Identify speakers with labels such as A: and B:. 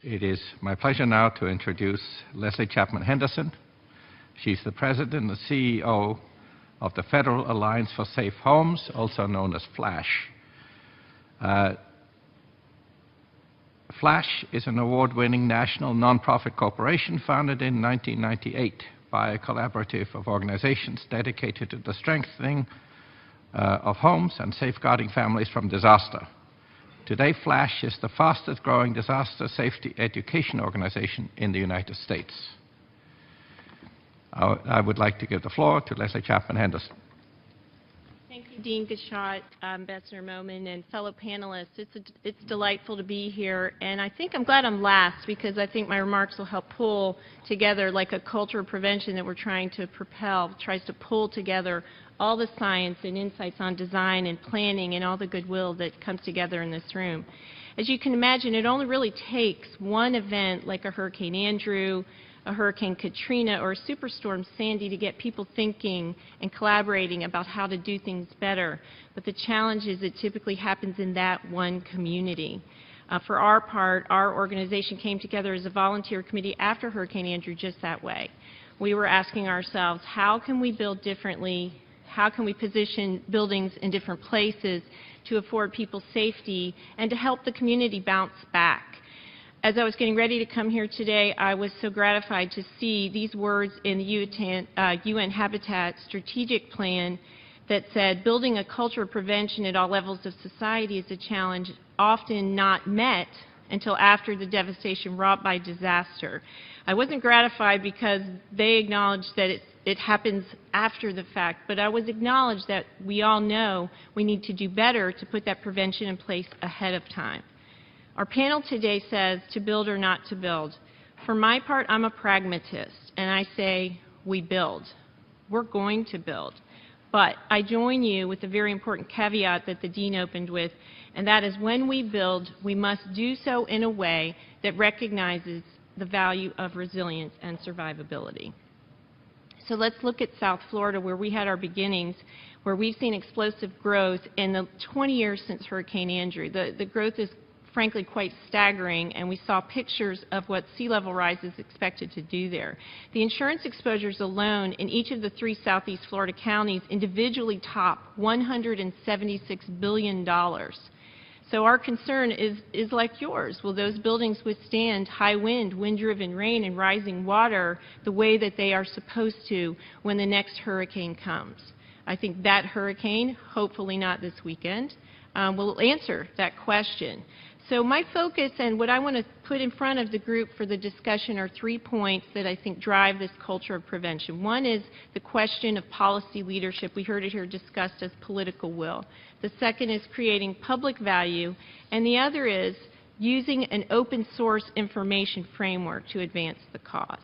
A: It is my pleasure now to introduce Leslie Chapman Henderson. She's the President and CEO of the Federal Alliance for Safe Homes, also known as FLASH. FLASH is an award-winning national nonprofit corporation founded in 1998 by a collaborative of organizations dedicated to the strengthening of homes and safeguarding families from disaster. Today, FLASH is the fastest-growing disaster safety education organization in the United States. I would like to give the floor to Leslie Chapman Henderson.
B: Thank you, Dean Gachat, Ambassador Momen, and fellow panelists. It's delightful to be here, and I think I'm glad I'm last because I think my remarks will help pull together like a culture of prevention that we're trying to propel, tries to pull together all the science and insights on design and planning and all the goodwill that comes together in this room. As you can imagine, it only really takes one event like a Hurricane Andrew, a Hurricane Katrina, or a Superstorm Sandy to get people thinking and collaborating about how to do things better. But the challenge is it typically happens in that one community. For our part, our organization came together as a volunteer committee after Hurricane Andrew just that way. We were asking ourselves, how can we build differently? How can we position buildings in different places to afford people safety and to help the community bounce back? As I was getting ready to come here today, I was so gratified to see these words in the UN Habitat Strategic Plan that said, building a culture of prevention at all levels of society is a challenge often not met until after the devastation wrought by disaster. I wasn't gratified because they acknowledged that it happens after the fact, but I was acknowledged that we all know we need to do better to put that prevention in place ahead of time. Our panel today says to build or not to build. For my part, I'm a pragmatist, and I say we build. We're going to build. But I join you with a very important caveat that the Dean opened with, and that is when we build, we must do so in a way that recognizes the value of resilience and survivability. So let's look at South Florida, where we had our beginnings, where we've seen explosive growth in the 20 years since Hurricane Andrew. The growth is frankly quite staggering, and we saw pictures of what sea level rise is expected to do there. The insurance exposures alone in each of the 3 Southeast Florida counties individually top $176 billion. So our concern is like yours. Will those buildings withstand high wind, wind-driven rain, and rising water the way that they are supposed to when the next hurricane comes? I think that hurricane, hopefully not this weekend, will answer that question. So my focus and what I want to put in front of the group for the discussion are 3 points that I think drive this culture of prevention. One is the question of policy leadership. We heard it here discussed as political will. The second is creating public value, and the other is using an open source information framework to advance the cause.